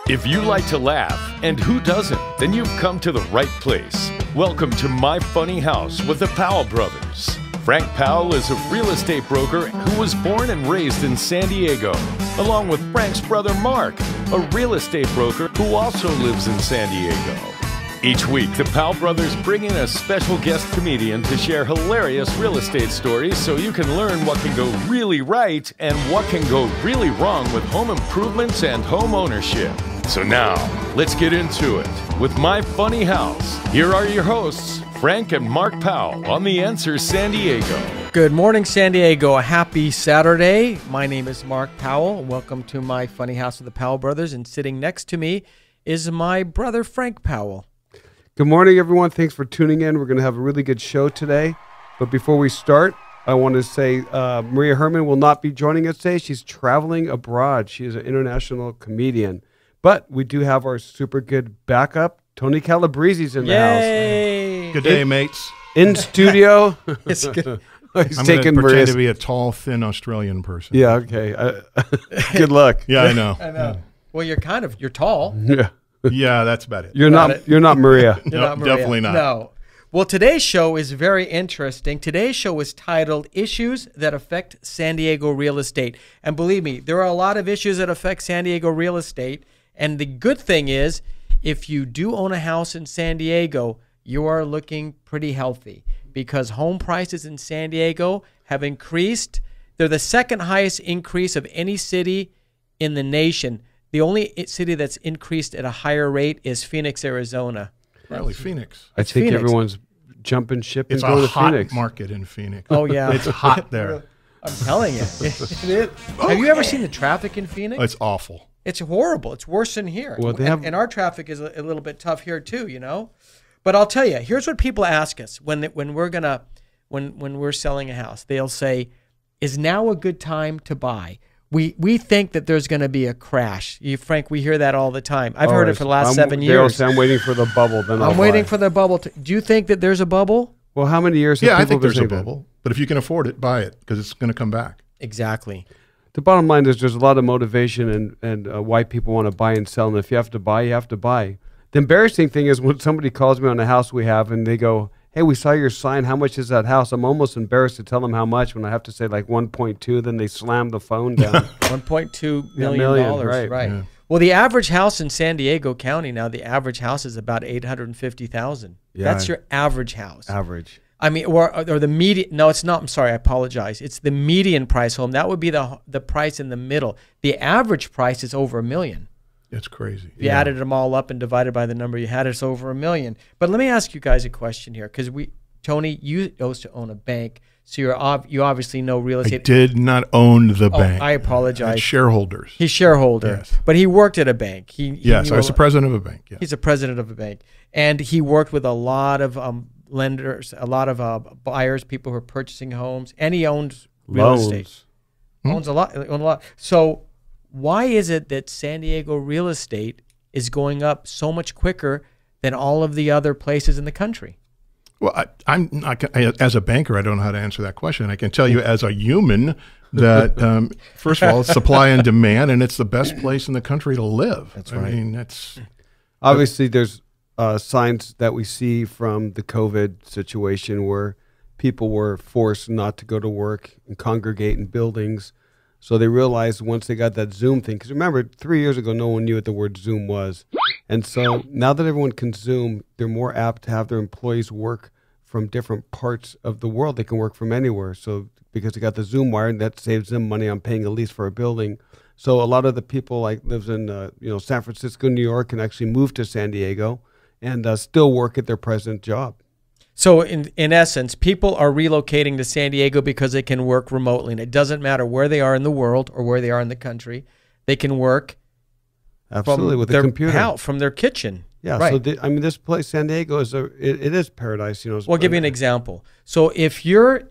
If you like to laugh, and who doesn't, then you've come to the right place. Welcome to My Funny House with the Powell brothers. Frank Powell is a real estate broker who was born and raised in San Diego, along with Frank's brother Mark, a real estate broker who also lives in San Diego. Each week, the Powell brothers bring in a special guest comedian to share hilarious real estate stories so you can learn what can go really right and what can go really wrong with home improvements and home ownership. So now, let's get into it with My Funny House. Here are your hosts, Frank and Mark Powell on The Answer San Diego. Good morning, San Diego. A happy Saturday. My name is Mark Powell. Welcome to My Funny House with the Powell brothers. And sitting next to me is my brother, Frank Powell. Good morning, everyone. Thanks for tuning in. We're going to have a really good show today. But before we start, I want to say Maria Herman will not be joining us today. She's traveling abroad. She is an international comedian. But we do have our super good backup. Tony Calabrese's in the house. Good day, mates. In studio. It's good. He's I'm taking going to pretend Maria's. to be a tall, thin Australian person. Yeah, okay. Good luck. Yeah, I know. I know. Well, you're tall. Yeah. Yeah, that's about it. You're not Maria. You're No, not Maria. definitely not. No. Well, today's show is very interesting. Today's show is titled Issues That Affect San Diego Real Estate. And believe me, there are a lot of issues that affect San Diego real estate. And the good thing is, if you do own a house in San Diego, you are looking pretty healthy because home prices in San Diego have increased. They're the second highest increase of any city in the nation. The only city that's increased at a higher rate is Phoenix, Arizona. Really, Phoenix. I think Phoenix. Everyone's jumping ship and It's going a to hot Phoenix. market in Phoenix. Oh, yeah. It's hot there. I'm telling you. It is. Have you ever seen the traffic in Phoenix? It's awful. It's horrible. It's worse than here. Well, they have- and our traffic is a little bit tough here too, you know. But I'll tell you, here's what people ask us when we're selling a house. They'll say, "Is now a good time to buy?" We think that there's going to be a crash. Frank, we hear that all the time. I've heard it for the last 7 They all years. say, I'm waiting for the bubble. Then I'm waiting for the bubble. Do you think that there's a bubble? Well, how many years have Yeah, I people think been there's a saying that? bubble. But if you can afford it, buy it because it's going to come back. Exactly. The bottom line is there's a lot of motivation and why people want to buy and sell. And if you have to buy, you have to buy. The embarrassing thing is when somebody calls me on a house we have and they go, "Hey, we saw your sign. How much is that house?" I'm almost embarrassed to tell them how much when I have to say like 1.2. Then they slam the phone down. $1.2 million. Right. Yeah. Well, the average house in San Diego County now, the average house is about $850,000. Yeah. That's your average house. Average. I mean, or the median. No, it's not. I'm sorry. I apologize. It's the median price home. That would be the price in the middle. The average price is over $1 million. It's crazy. If you added them all up and divided by the number you had, it's over $1 million. But let me ask you guys a question here, because Tony, you used to own a bank, so you obviously know real I estate. did not own the bank. I apologize. It's shareholders. He's shareholder, Yes. but he worked at a bank. Yes, I was the president of a bank. Yeah. He's a president of a bank, and he worked with a lot of lenders, a lot of buyers, people who are purchasing homes, and he owns real estate. Owns a lot. So why is it that San Diego real estate is going up so much quicker than all of the other places in the country? Well, I'm not, as a banker, I don't know how to answer that question. I can tell you as a human that, first of all, it's supply and demand, and it's the best place in the country to live. That's I right. mean, that's Obviously, there's signs that we see from the COVID situation where people were forced not to go to work and congregate in buildings. So they realized once they got that Zoom thing, because remember, 3 years ago, no one knew what the word Zoom was. And so now that everyone can Zoom, they're more apt to have their employees work from different parts of the world. They can work from anywhere. So because they got the Zoom wire, and that saves them money on paying a lease for a building. So a lot of the people like lives in San Francisco, New York, can actually move to San Diego and still work at their present job. So in essence, people are relocating to San Diego because they can work remotely, and it doesn't matter where they are in the world or where they are in the country. They can work Absolutely, from with a their computer. house, from their kitchen. Yeah, right. so I mean, this place, San Diego, is it is paradise. Well, I'll give you an example. So if you're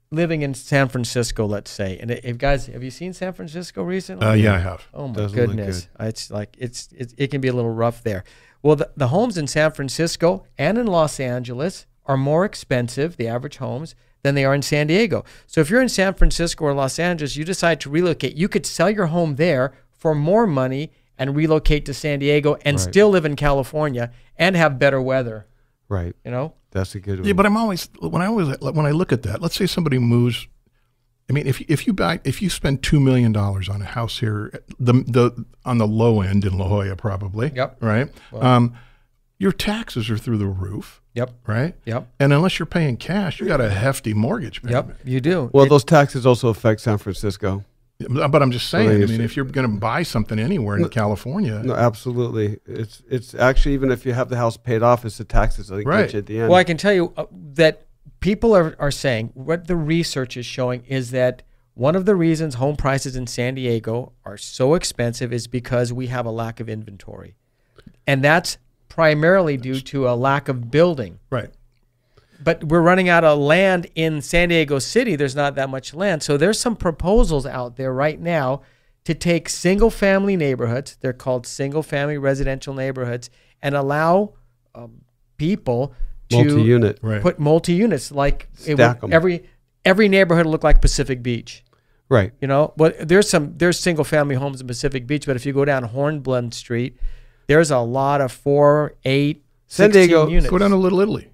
living in San Francisco, let's say, and if guys, have you seen San Francisco recently? yeah, I have. Oh my Doesn't look goodness, it's like it can be a little rough there. Well, the homes in San Francisco and in Los Angeles are more expensive, the average homes, than they are in San Diego. So if you're in San Francisco or Los Angeles, you decide to relocate, you could sell your home there for more money and relocate to San Diego and still live in California and have better weather. Right. You know? That's a good one. Yeah, but when I look at that, let's say somebody moves. I mean, if you spend $2 million on a house here, on the low end in La Jolla, probably. Yep. Right. Well, your taxes are through the roof. Yep. Right. Yep. And unless you're paying cash, you got a hefty mortgage payment. Yep. You do. Well, those taxes also affect San Francisco. But I'm just saying. I mean, if you're going to buy something anywhere in California, No, absolutely. It's actually, even if you have the house paid off, it's the taxes that get you at the end. Well, I can tell you that people are saying, what the research is showing is that one of the reasons home prices in San Diego are so expensive is because we have a lack of inventory. And that's primarily due to a lack of building. right? But we're running out of land in San Diego City. There's not that much land. So there's some proposals out there right now to take single-family neighborhoods, they're called single-family residential neighborhoods, and allow people to multi-unit. put multi-units. Like Stack 'em. Every neighborhood would look like Pacific Beach. Right. You know, but there's single-family homes in Pacific Beach, but if you go down Hornblende Street, there's a lot of 4, 8, San 16 Diego- units. Go down to Little Italy.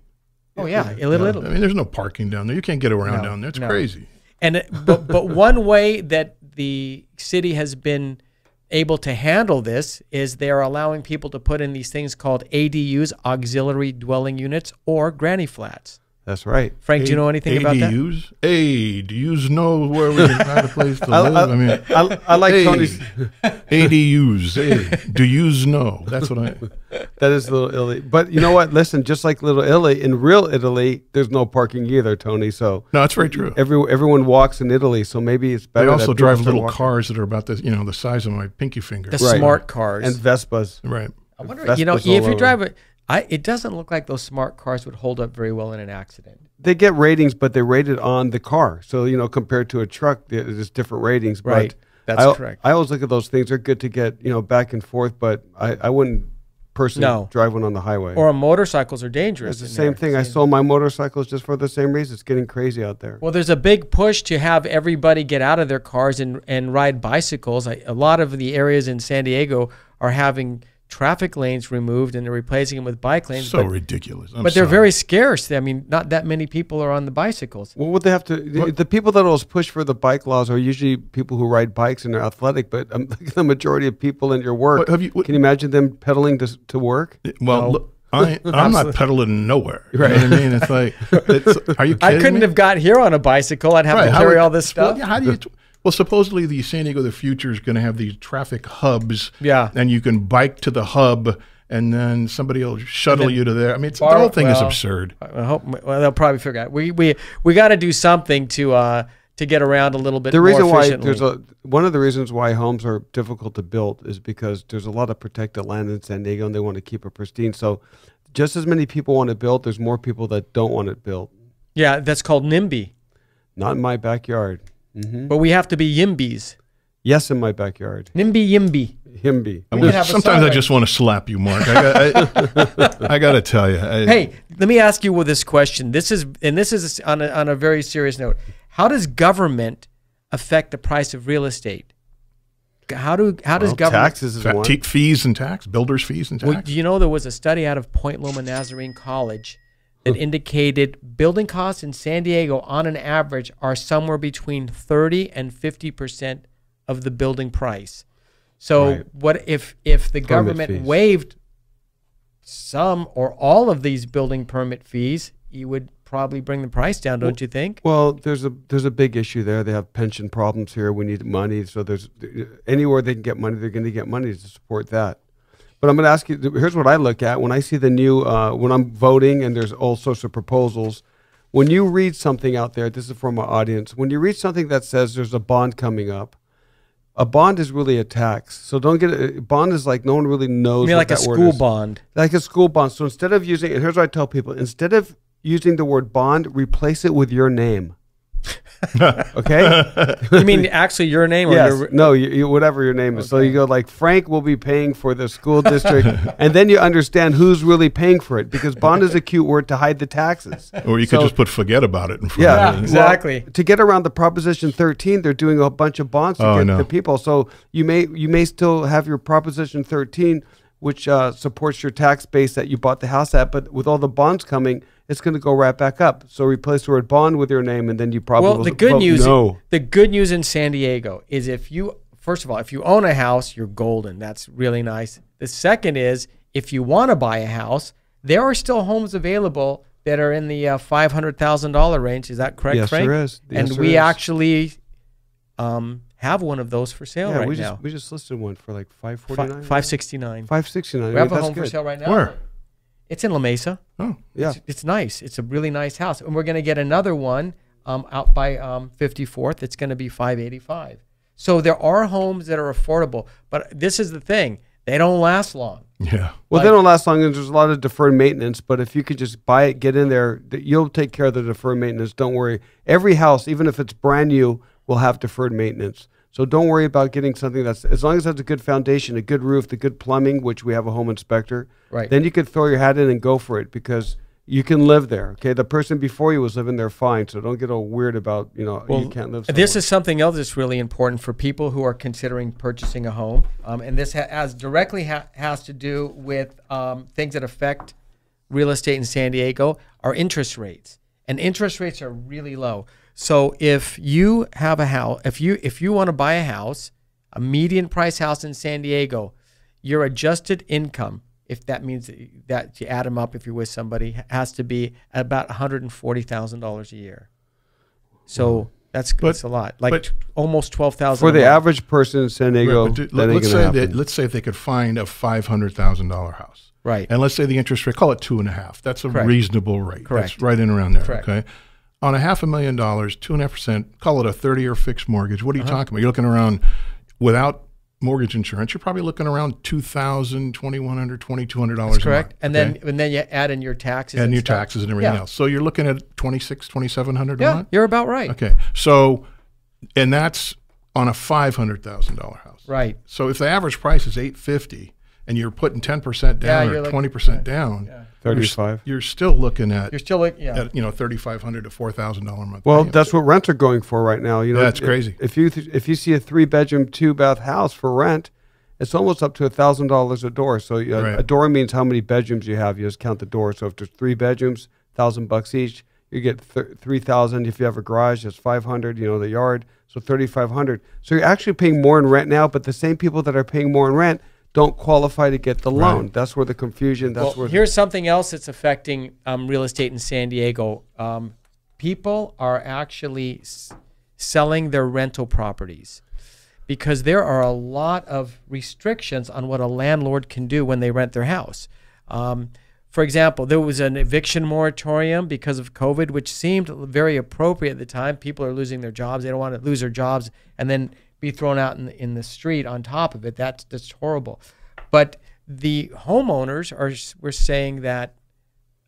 Oh yeah, Little Italy. I mean, there's no parking down there. You can't get around No, down there. It's no. crazy. And but one way that the city has been able to handle this is they are allowing people to put in these things called ADUs, auxiliary dwelling units, or granny flats. That's right. Frank, do you know anything about that? ADUs? Hey, do you know where we can find a place to live? I mean, I like hey, Tony's. ADUs. Hey, do you know? That's what I. That is Little Italy. But you know what? Listen, just like Little Italy, in real Italy, there's no parking either, Tony. So No, it's very true. everyone walks in Italy, so maybe it's better. They also that drive people start little walking. cars that are about the size of my pinky finger. The Right. smart cars. And Vespas. Right. I wonder, Vespas you know, all if you over. drive it, it doesn't look like those smart cars would hold up very well in an accident. They get ratings, but they rate it on the car. So, compared to a truck, there's different ratings. But Right. That's correct. I always look at those things. They're good to get, back and forth, but I wouldn't personally drive one on the highway. Or motorcycles are dangerous. It's the same thing. I sold my motorcycles just for the same reason. It's getting crazy out there. Well, there's a big push to have everybody get out of their cars and ride bicycles. A lot of the areas in San Diego are having traffic lanes removed and they're replacing them with bike lanes. So ridiculous. But they're very scarce. I mean, not that many people are on the bicycles. Well, what they have to, the people that will push for the bike laws are usually people who ride bikes and they're athletic, but the majority of people in your work, can you imagine them pedaling to work? Well, No. look, I'm not pedaling nowhere. You know what I mean? It's like, are you kidding I couldn't me? have got here on a bicycle. I'd have to How carry would- all this stuff. Well, how do you? Well, supposedly the San Diego of the future is going to have these traffic hubs. Yeah. And you can bike to the hub, and then somebody will shuttle you to there. I mean, the whole thing is absurd. I hope. Well, they'll probably figure out. We got to do something to get around a little bit. The reason more why efficiently. one of the reasons why homes are difficult to build is because there's a lot of protected land in San Diego and they want to keep it pristine. So just as many people want it built, there's more people that don't want it built. Yeah, that's called NIMBY. Not in my backyard. But we have to be YIMBYs. Yes, in my backyard. NIMBY YIMBY. Himby. We can have a Sometimes song I right- just want to slap you, Mark. I got to tell you. Hey, let me ask you with this question. This is on a very serious note. How does government affect the price of real estate? How does government Taxes is one. fees and tax, builders' fees and tax. Well, do you know there was a study out of Point Loma Nazarene College that indicated building costs in San Diego on an average are somewhere between 30 and 50% of the building price. So Right. what if the government fees. waived some or all of these building permit fees, you would probably bring the price down, don't you think? Well, there's a big issue there. They have pension problems here. We need money. So there's anywhere they can get money, they're going to get money to support that. But I'm going to ask you, here's what I look at. When I see the new, when I'm voting and there's all sorts of proposals, when you read something out there, this is for my audience, when you read something that says there's a bond coming up, a bond is really a tax. So don't get it. A bond is like no one really knows I mean, what like a that word school is. bond. Like a school bond. So instead of using, and here's what I tell people, instead of using the word bond, replace it with your name. Okay. You mean actually your name? Or Yes. your, No, whatever your name is. So you go like, Frank will be paying for the school district. And then you understand who's really paying for it, because bond is a cute word to hide the taxes. Or you could just put forget about it in front Yeah, of it. exactly. Well, to get around the Proposition 13, they're doing a bunch of bonds to get the people. So you may still have your Proposition 13, which supports your tax base that you bought the house at, but with all the bonds coming, it's going to go right back up. So replace the word bond with your name, and then you probably well, will the good vote news. no. The good news in San Diego is first of all, if you own a house, you're golden. That's really nice. The second is, if you want to buy a house, there are still homes available that are in the $500,000 range. Is that correct, Yes, Frank? there is. Yes, And there we is. actually have one of those for sale right we now. we just listed one for like $549. $569. $569. We have a That's home for good. sale right now. Where? It's in La Mesa. Oh, Yeah. It's nice. It's a really nice house, and we're going to get another one out by 54th. It's going to be $585. So there are homes that are affordable, but this is the thing: they don't last long. yeah. Well, they don't last long, and there's a lot of deferred maintenance. But if you could just buy it, get in there, you'll take care of the deferred maintenance. Don't worry. Every house, even if it's brand new, will have deferred maintenance. So don't worry about getting something that's, as long as it has a good foundation, a good roof, the good plumbing, which we have a home inspector. Right. Then you could throw your hat in and go for it, because you can live there. Okay, the person before you was living there fine, so don't get all weird about you can't live somewhere. This is something else that's really important for people who are considering purchasing a home, and this has directly has to do with things that affect real estate in San Diego. Are interest rates, and interest rates are really low. So if you have a house, if you want to buy a house, a median price house in San Diego, your adjusted income, if that means that you add them up, if you're with somebody, has to be about $140,000 a year. So that's a lot, like almost $12,000 for the average person in San Diego. Right, but let's say if they could find a $500,000 house, right? And let's say the interest rate, call it 2.5. That's a Correct. reasonable rate. Correct. That's right in around there. Correct. Okay. On a $500,000, 2.5%, call it a 30-year fixed mortgage. What are you talking about? You're looking around, without mortgage insurance, you're probably looking around $2,000, $2,100, $2,200 That's correct. a month. And then you add in your taxes and your stuff. taxes and everything Yeah. else. So you're looking at $2,600, $2,700 a Yeah, month? you're about right. Okay. So, and that's on a $500,000 house. Right. So if the average price is $850 and you're putting 10% down or 20% down, 35. you're still looking at You're still like at $3,500 to $4,000 a month. Well, payment. that's what rents are going for right now. You know, That's crazy. If you see a 3-bedroom, 2-bath house for rent, it's almost up to $1,000 a door. So Right. a door means how many bedrooms you have. You just count the doors. So if there's 3 bedrooms, $1,000 each. You get $3,000 if you have a garage. That's $500. The yard. So $3,500. So you're actually paying more in rent now. But the same people that are paying more in rent don't qualify to get the loan. Right. That's where the confusion. That's where. Here's something else that's affecting real estate in San Diego. People are actually selling their rental properties because there are a lot of restrictions on what a landlord can do when they rent their house. For example, there was an eviction moratorium because of COVID, which seemed very appropriate at the time. People are losing their jobs. They don't want to lose their jobs and then be thrown out in the street on top of it. That's horrible. But the homeowners were saying that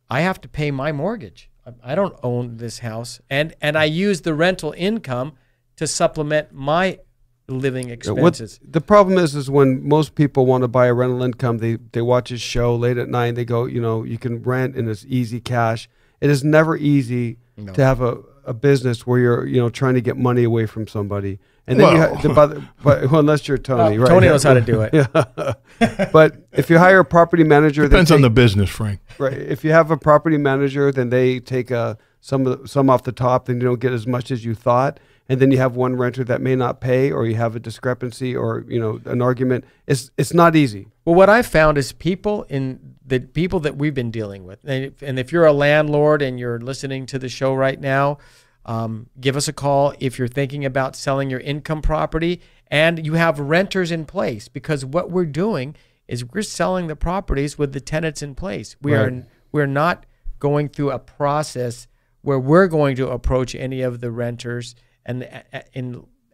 I have to pay my mortgage. I don't own this house. And I use the rental income to supplement my living expenses. The problem is when most people want to buy a rental income, they watch a show late at night. They go, you can rent and it's easy cash. It is never easy to have a business where you're trying to get money away from somebody. And then well, unless you're Tony, right? Tony knows how to do it. Yeah. But if you hire a property manager, Depends on the business, Frank. right. If you have a property manager, then they take some off the top, then you don't get as much as you thought. And then you have one renter that may not pay, or you have a discrepancy, or an argument. It's not easy. Well, what I found is the people that we've been dealing with, and if you're a landlord and you're listening to the show right now, give us a call if you're thinking about selling your income property and you have renters in place, because what we're doing is we're selling the properties with the tenants in place. We're not going through a process where we're going to approach any of the renters and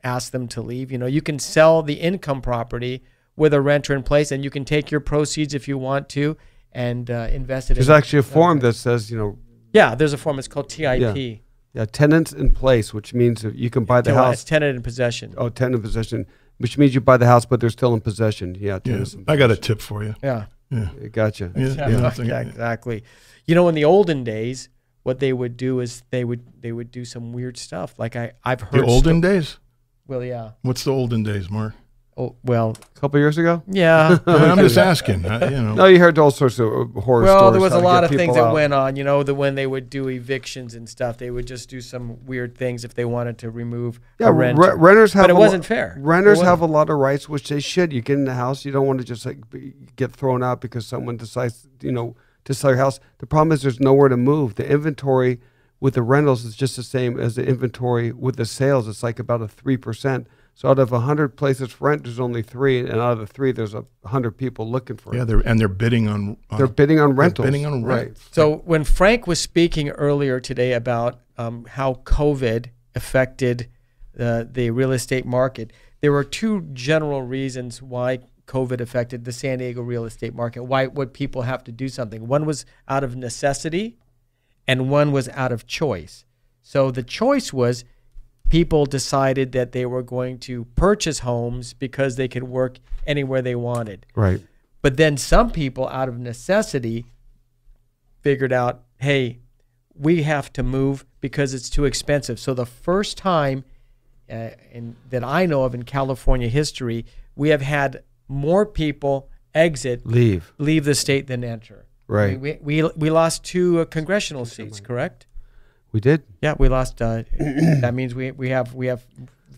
ask them to leave. You can sell the income property with a renter in place, and you can take your proceeds if you want to and invest it. There's actually a form that says, Yeah, there's a form. It's called TIP. Yeah. Yeah, tenants in place, which means that you can buy the house. It's tenant in possession. Oh, tenant in possession, which means you buy the house, but they're still in possession. Yeah, Yeah. tenants in I got a possession. tip for you. Yeah. Yeah. Gotcha. Yeah. Yeah, exactly. You know, in the olden days, what they would do is they would do some weird stuff. Like I've heard The olden days? Well, yeah. What's the olden days, Mark? Oh, well, A couple years ago? yeah. I'm just asking. You know. No, you heard all sorts of horror stories. Well, there was how a to lot get of things people that out. went on. You know, that when they would do evictions and stuff, they would just do some weird things if they wanted to remove Yeah, a renter. renters have. But it a wasn't fair. Renters It have a wasn't. lot of rights, which they should. You get in the house, you don't want to just like get thrown out because someone decides, to sell your house. The problem is there's nowhere to move. The inventory with the rentals is just the same as the inventory with the sales. It's like about a 3%. So out of 100 places for rent, there's only 3, and out of the 3, there's 100 people looking for it. Yeah, they're bidding on. They're bidding on rentals. Bidding on right. rent. So when Frank was speaking earlier today about how COVID affected the real estate market, there were 2 general reasons why COVID affected the San Diego real estate market. Why would people have to do something? One was out of necessity, and one was out of choice. So the choice was people decided that they were going to purchase homes because they could work anywhere they wanted. Right. But then some people, out of necessity, figured out, hey, we have to move because it's too expensive. So the first time that I know of in California history, we have had more people leave the state than enter. Right. We lost 2 congressional seats, correct? We did. Yeah, we lost. That means we have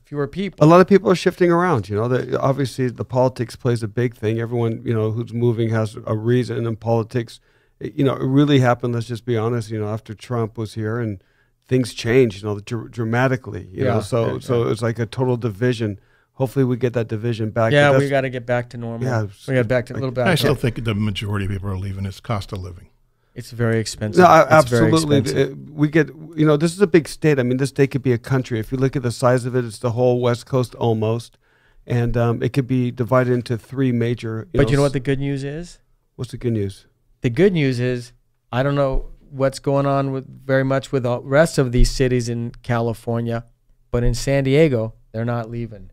fewer people. A lot of people are shifting around. Obviously the politics plays a big thing. Everyone, who's moving has a reason. And politics, it really happened. Let's just be honest. After Trump was here and things changed, dramatically. So it's like a total division. Hopefully we get that division back. Yeah, we got to get back to normal. Yeah, we got back to a little bit. I still think the majority of people are leaving. It's cost of living. It's very expensive. No, It's very absolutely. expensive. We get, this is a big state. I mean, this state could be a country. If you look at the size of it, it's the whole West Coast almost. And it could be divided into 3 major. But you know what the good news is? What's the good news? The good news is, I don't know what's going on very much with the rest of these cities in California, but in San Diego, they're not leaving.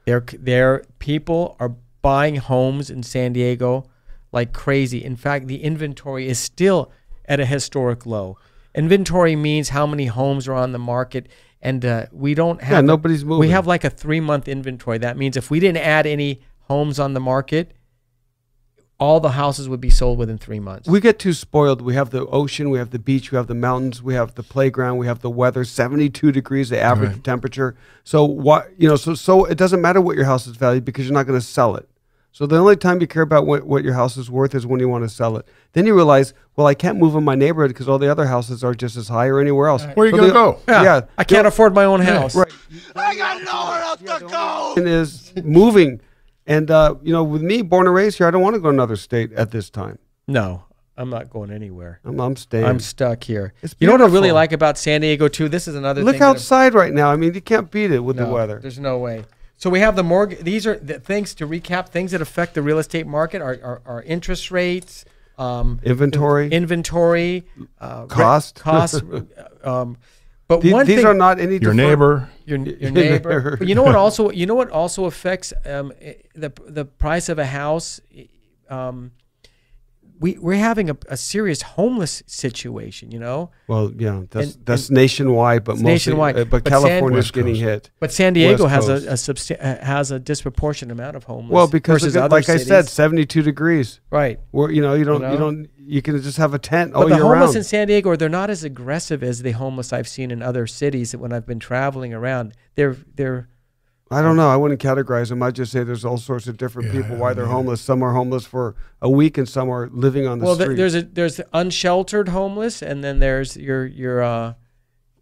Their people are buying homes in San Diego like crazy. In fact, the inventory is still at a historic low. Inventory means how many homes are on the market, and we don't have. Yeah, nobody's moving. We have like a 3-month inventory. That means if we didn't add any homes on the market, all the houses would be sold within 3 months. We get too spoiled. We have the ocean, we have the beach, we have the mountains, we have the playground, we have the weather. 72 degrees, the average temperature. So what So it doesn't matter what your house is valued because you're not going to sell it. So the only time you care about what your house is worth is when you want to sell it. Then you realize, well, I can't move in my neighborhood because all the other houses are just as high or anywhere else. Where are you going to go? Yeah, I can't afford my own house. Right. I got nowhere else to go. It is moving. And, with me, born and raised here, I don't want to go to another state at this time. No, I'm not going anywhere. I'm staying. I'm stuck here. It's You know what I really beautiful. like about San Diego, too? This is another Look thing. that- outside right now. I mean, you can't beat it with the No, weather. There's no way. So we have the mortgage. These are the things, to recap, things that affect the real estate market are interest rates, Inventory. Cost. costs. But These one thing, are not any Your deferred- neighbor. your neighbor. But you know what also affects the price of a house. We're having a serious homeless situation. Well, yeah, And- that's nationwide, but It's mostly, nationwide. but But California's West getting Coast. hit. But San Diego West has a disproportionate amount of homeless. Well, because versus of it, other like I said, cities. 72 degrees. Right. Where you can just have a tent all But the year homeless round. in San Diego, they're not as aggressive as the homeless I've seen in other cities when I've been traveling around. They're I don't know. I wouldn't categorize them. I'd just say there's all sorts of different people why they're homeless. Some are homeless for a week, and some are living on the street. there's the unsheltered homeless, and then there's your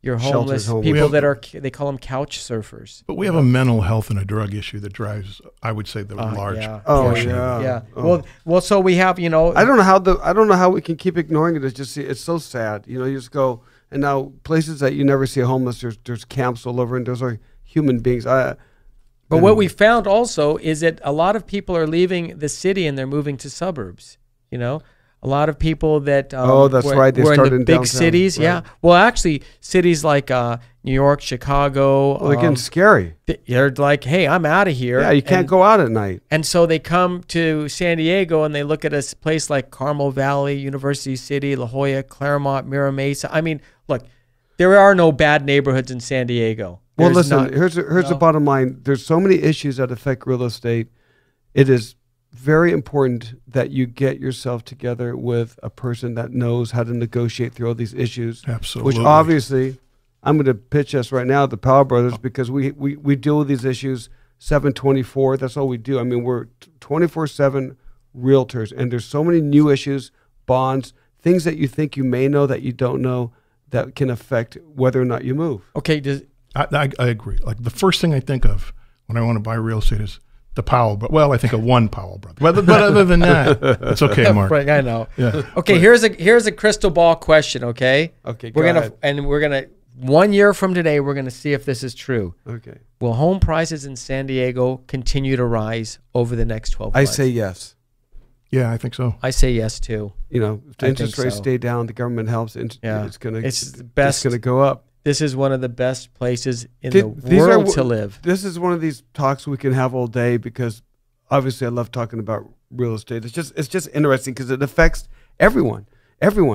homeless homeless. people they call them couch surfers. But we have a mental health and a drug issue that drives, I would say, the large yeah. portion yeah. of it. Yeah. Oh. Well, so we have I don't know how we can keep ignoring it. It's so sad. You just go, and now places that you never see homeless, there's camps all over, and those are human beings. But what we found also is that a lot of people are leaving the city and they're moving to suburbs. A lot of people that that's right. They were in started the in big downtown, cities. right. Yeah. Well, actually, cities like New York, Chicago. Well, they're getting scary. They're like, hey, I'm out of here. Yeah, you can't go out at night. And so they come to San Diego and they look at a place like Carmel Valley, University City, La Jolla, Claremont, Mira Mesa. I mean, look, there are no bad neighborhoods in San Diego. Well, There's listen, here's the bottom line. There's so many issues that affect real estate. It is very important that you get yourself together with a person that knows how to negotiate through all these issues. Absolutely. Which obviously, I'm going to pitch us right now, the Powell brothers, because we deal with these issues 7/24. That's all we do. I mean, we're 24/7 realtors, and there's so many new issues, bonds, things that you think you may know that you don't know that can affect whether or not you move. Okay. I agree. Like the first thing I think of when I want to buy real estate is the Powell. Well, I think of one Powell brother. But other than that, it's okay, Mark. Right, I know. Yeah. Okay, here's a crystal ball question. Okay. Okay. We're go gonna ahead. 1 year from today, we're gonna see if this is true. Okay. Will home prices in San Diego continue to rise over the next 12 I months? say yes. Yeah, I think so. I say yes too. You know, if the I interest think rates so. stay down, the government helps. Yeah. It's gonna the go up. This is one of the best places in These the are world w- to live. This is one of these talks we can have all day because obviously I love talking about real estate. It's just interesting because it affects everyone,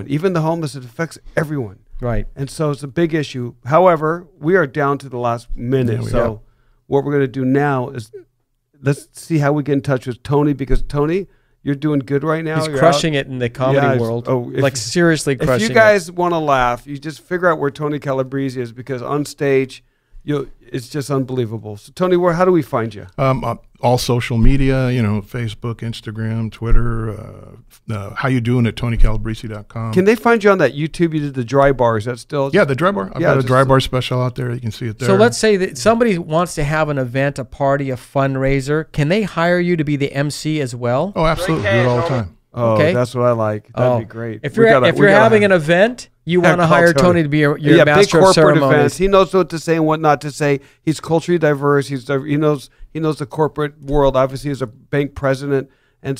even the homeless. It affects everyone, Right. and so it's a big issue. However, we are down to the last minute, Yeah, we so what we're going to do now is let's see how we get in touch with Tony, because Tony, you're doing good right now. He's You're crushing out. it in the comedy Yeah, world. if- Like seriously If crushing you guys want to laugh, you just figure out where Tony Calabrese is, because on stage, it's just unbelievable. So Tony, how do we find you? All social media, Facebook, Instagram, Twitter. How you doing at TonyCalabrese.com. Can they find you on that YouTube? You did the dry bar. Is that still? Yeah, the dry bar. I've got a dry bar special out there. You can see it there. So let's say that somebody wants to have an event, a party, a fundraiser. Can they hire you to be the MC as well? Oh, absolutely. Do it all the time. Oh, Okay. that's what I like. That'd be great. If you're having an event, you want to call hire Tony. Tony to be your big master of corporate ceremonies. events. He knows what to say and what not to say. He's culturally diverse. He knows the corporate world. Obviously, he's a bank president, and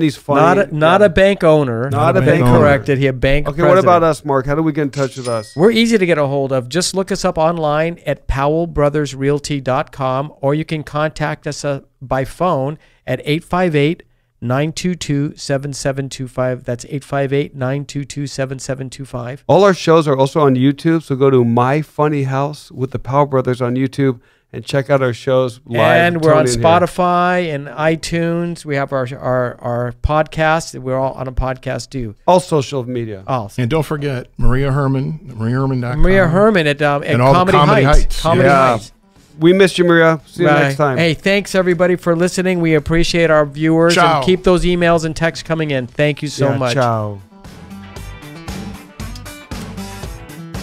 he's funny. Not a bank owner. Not a bank owner. Corrected. He a bank. Okay, president. what about us, Mark? How do we get in touch with us? We're easy to get a hold of. Just look us up online at powellbrothersrealty.com, or you can contact us by phone at 858-922-7725. That's 858-922-7725. All our shows are also on YouTube, so go to My Funny House with the Powell Brothers on YouTube and check out our shows live. And we're on Tony in here. Spotify and iTunes. We have our podcast. We're all on a podcast too. All social media. Also. And don't forget Maria Herman, MariaHerman.com. Maria Herman at And all the Comedy Heights. Comedy Yeah. Heights. We missed you, Maria. See you Right. next time. Hey, thanks everybody for listening. We appreciate our viewers. Ciao. And keep those emails and texts coming in. Thank you so much. Ciao.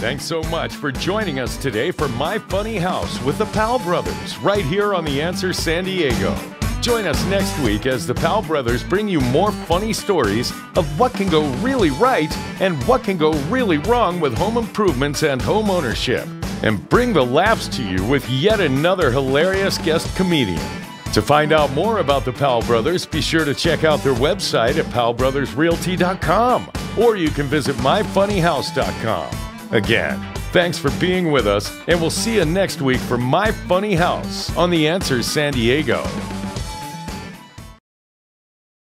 Thanks so much for joining us today for My Funny House with the Powell Brothers, right here on The Answer San Diego. Join us next week as the Powell Brothers bring you more funny stories of what can go really right and what can go really wrong with home improvements and home ownership, and bring the laughs to you with yet another hilarious guest comedian. To find out more about the Powell Brothers, be sure to check out their website at powellbrothersrealty.com, or you can visit myfunnyhouse.com. Again, thanks for being with us, and we'll see you next week for My Funny House on The Answer San Diego.